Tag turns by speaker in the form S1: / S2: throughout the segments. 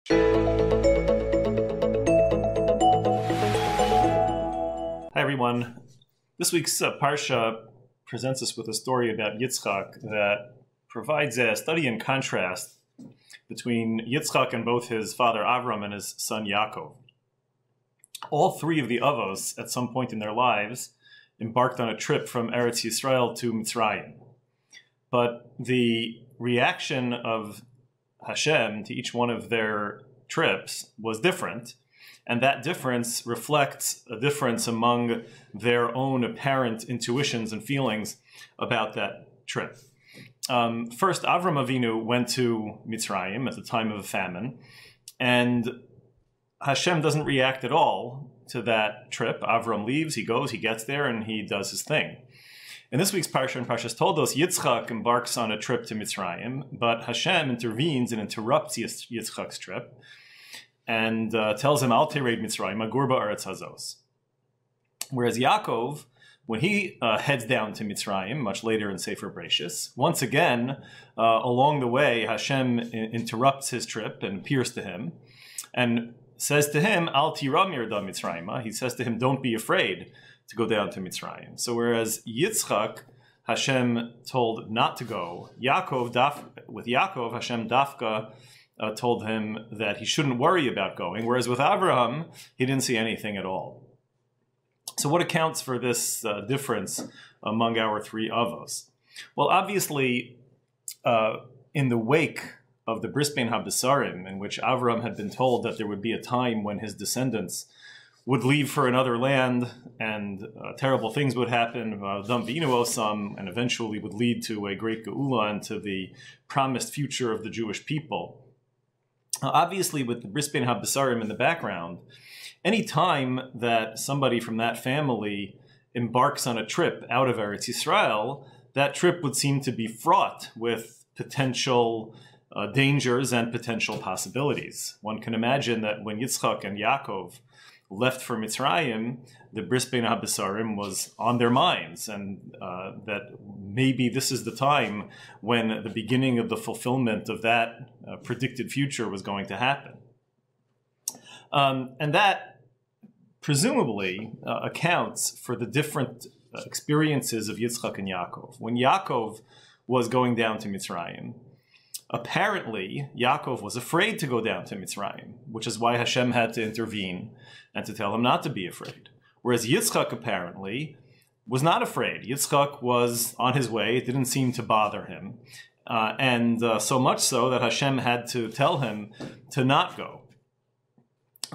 S1: Hi everyone. This week's Parsha presents us with a story about Yitzchak that provides a study in contrast between Yitzchak and both his father Avram and his son Yaakov. All three of the avos at some point in their lives embarked on a trip from Eretz Yisrael to Mitzrayim. But the reaction of Hashem to each one of their trips was different, and that difference reflects a difference among their own apparent intuitions and feelings about that trip. First, Avram Avinu went to Mitzrayim at the time of a famine, and Hashem doesn't react at all to that trip. Avram leaves, he goes, he gets there, and he does his thing. In this week's Parsha, in Parashat Toldot, Yitzchak embarks on a trip to Mitzrayim, but Hashem intervenes and interrupts Yitzchak's trip and tells him, Al tered Mitzrayim, agur ba'aretz hazos. Whereas Yaakov, when he heads down to Mitzrayim, much later in Sefer Bereshis, once again, along the way, Hashem interrupts his trip and appears to him and says to him, Al tira mirda Mitzrayim. He says to him, don't be afraid to go down to Mitzrayim. So whereas Yitzchak, Hashem told not to go, with Yaakov, Hashem dafka told him that he shouldn't worry about going, whereas with Abraham, he didn't see anything at all. So what accounts for this difference among our three avos? Well, obviously, in the wake of the Bris Bein HaBesarim, in which Avram had been told that there would be a time when his descendants would leave for another land and terrible things would happen, and eventually would lead to a great geula and to the promised future of the Jewish people. Obviously, with the Bris Bein HaBesarim in the background, any time that somebody from that family embarks on a trip out of Eretz Yisrael, that trip would seem to be fraught with potential dangers and potential possibilities. One can imagine that when Yitzchak and Yaakov left for Mitzrayim, the Bris Bein HaBesarim was on their minds, and that maybe this is the time when the beginning of the fulfillment of that predicted future was going to happen. And that presumably accounts for the different experiences of Yitzchak and Yaakov. When Yaakov was going down to Mitzrayim, apparently Yaakov was afraid to go down to Mitzrayim, which is why Hashem had to intervene and to tell him not to be afraid. Whereas Yitzchak apparently was not afraid. Yitzchak was on his way. It didn't seem to bother him. And so much so that Hashem had to tell him to not go.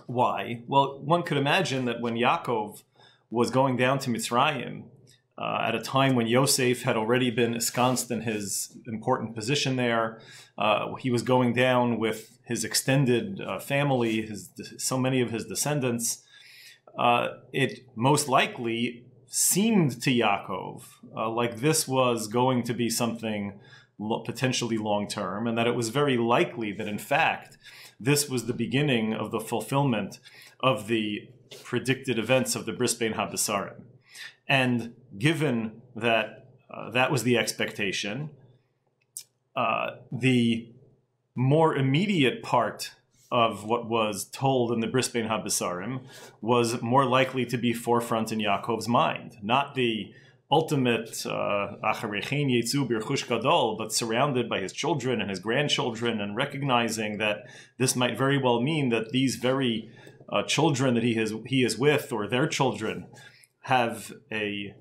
S1: Why? Well, one could imagine that when Yaakov was going down to Mitzrayim, at a time when Yosef had already been ensconced in his important position there, he was going down with his extended family, so many of his descendants. It most likely seemed to Yaakov like this was going to be something potentially long-term, and that it was very likely that, in fact, this was the beginning of the fulfillment of the predicted events of the Bris Bein HaBesarim. And given that that was the expectation, the more immediate part of what was told in the Bris Bein HaBesarim was more likely to be forefront in Yaakov's mind, not the ultimate acharechim yetzu b'rechush gadol, but surrounded by his children and his grandchildren, and recognizing that this might very well mean that these very children that he is with, or their children, have a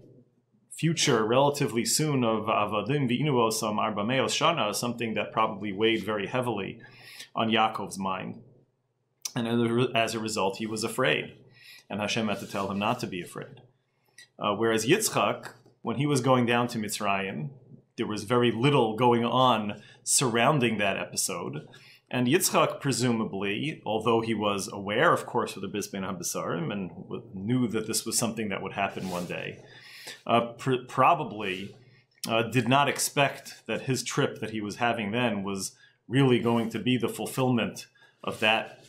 S1: future relatively soon of avadim v'inu osam arba meos shana, something that probably weighed very heavily on Yaakov's mind. And as a result, he was afraid. And Hashem had to tell him not to be afraid. Whereas Yitzchak, when he was going down to Mitzrayim, there was very little going on surrounding that episode. And Yitzchak, presumably, although he was aware, of course, of the Bris Bein HaBesarim and knew that this was something that would happen one day, probably did not expect that his trip that he was having then was really going to be the fulfillment of that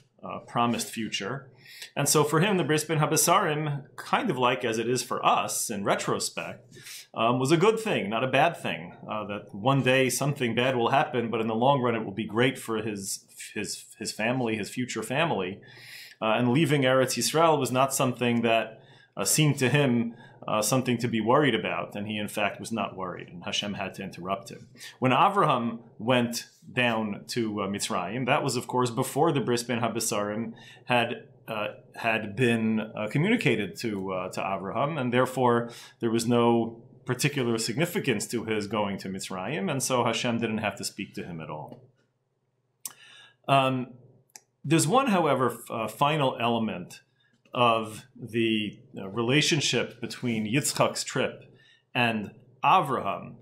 S1: promised future. And so for him, the Bris Ben Habesarim, kind of like as it is for us in retrospect, was a good thing, not a bad thing. That one day something bad will happen, but in the long run it will be great for his family, his future family. And leaving Eretz Yisrael was not something that seemed to him something to be worried about, and he in fact was not worried, and Hashem had to interrupt him. When Avraham went down to Mitzrayim, that was of course before the Bris Ben Habesarim had been communicated to Avraham, and therefore there was no particular significance to his going to Mitzrayim, and so Hashem didn't have to speak to him at all. There's one, however, final element of the relationship between Yitzchak's trip and Avraham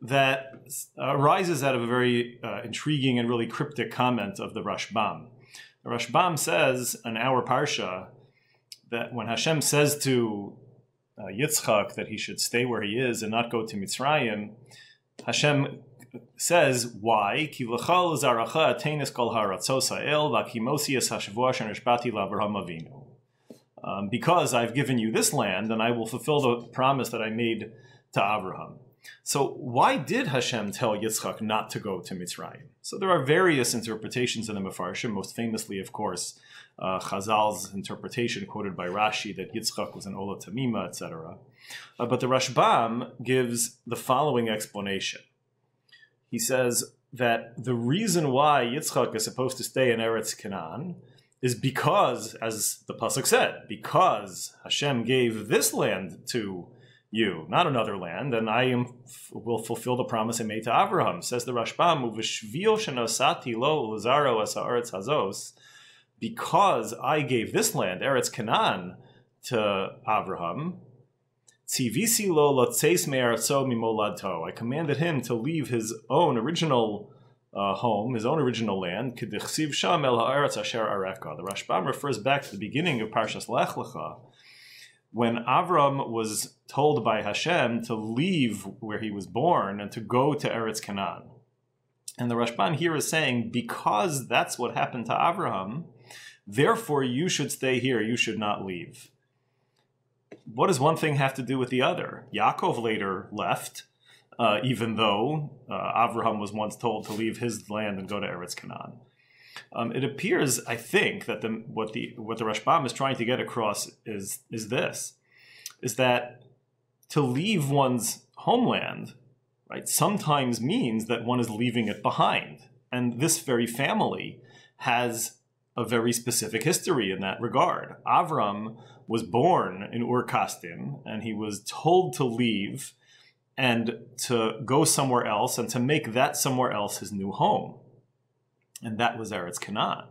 S1: that arises out of a very intriguing and really cryptic comment of the Rashbam. The Rashbam says in our Parsha that when Hashem says to Yitzchak that he should stay where he is and not go to Mitzrayim, Hashem says, why? Ki l'chal zaracha atenis kol haratzos ha'el v'akimosias hashvua shenishbati l'Avraham Avinu. Because I've given you this land, and I will fulfill the promise that I made to Avraham. So why did Hashem tell Yitzchak not to go to Mitzrayim? So there are various interpretations in the Mefarshim, most famously, of course, Chazal's interpretation quoted by Rashi that Yitzchak was an Ola Tamima, etc. But the Rashbam gives the following explanation. He says that the reason why Yitzchak is supposed to stay in Eretz Canaan is because, as the pasuk said, because Hashem gave this land to you, not another land, and I will fulfill the promise I made to Avraham. Says the Rashbam, "Uveshvil shenosati lo ulazaro es haaretz hazos," because I gave this land, Eretz Canaan, to Avraham. Tzivisi lo lotzeis me'aretzo mimoladto. I commanded him to leave his own original home, his own original land. K'dichsiv sham el haaretz asher areka. The Rashbam refers back to the beginning of Parashat Lech Lecha, when Avram was told by Hashem to leave where he was born and to go to Eretz Canaan. And the Rashbam here is saying, because that's what happened to Avraham, therefore you should stay here, you should not leave. What does one thing have to do with the other? Yaakov later left, even though Avraham was once told to leave his land and go to Eretz Canaan. It appears, I think, that what the Rashbam is trying to get across is that to leave one's homeland, right, sometimes means that one is leaving it behind. And this very family has a very specific history in that regard. Avram was born in Ur Kasdim, and he was told to leave and to go somewhere else and to make that somewhere else his new home. And that was Eretz Canaan.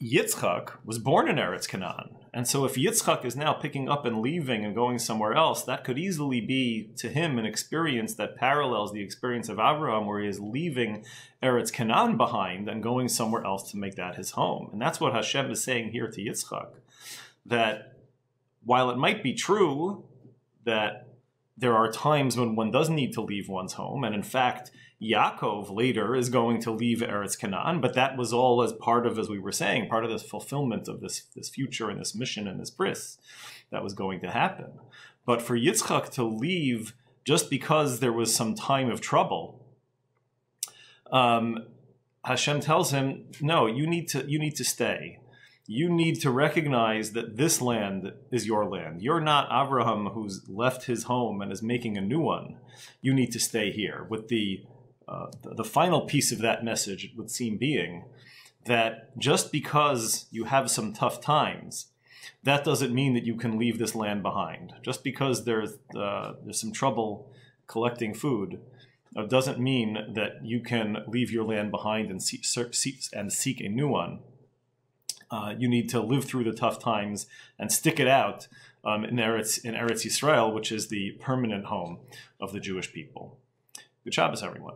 S1: Yitzchak was born in Eretz Canaan. And so if Yitzchak is now picking up and leaving and going somewhere else, that could easily be to him an experience that parallels the experience of Avraham, where he is leaving Eretz Canaan behind and going somewhere else to make that his home. And that's what Hashem is saying here to Yitzchak, that while it might be true that there are times when one does need to leave one's home, and in fact, Yaakov later is going to leave Eretz Canaan, but that was all as part of, as we were saying, part of this fulfillment of this future and this mission and this bris that was going to happen. But for Yitzchak to leave just because there was some time of trouble, Hashem tells him, no, you need to stay. You need to recognize that this land is your land. You're not Avraham who's left his home and is making a new one. You need to stay here. With the final piece of that message, it would seem, being that just because you have some tough times, that doesn't mean that you can leave this land behind. Just because there's some trouble collecting food, doesn't mean that you can leave your land behind and seek a new one. You need to live through the tough times and stick it out in Eretz Yisrael, which is the permanent home of the Jewish people. Good Shabbos, everyone.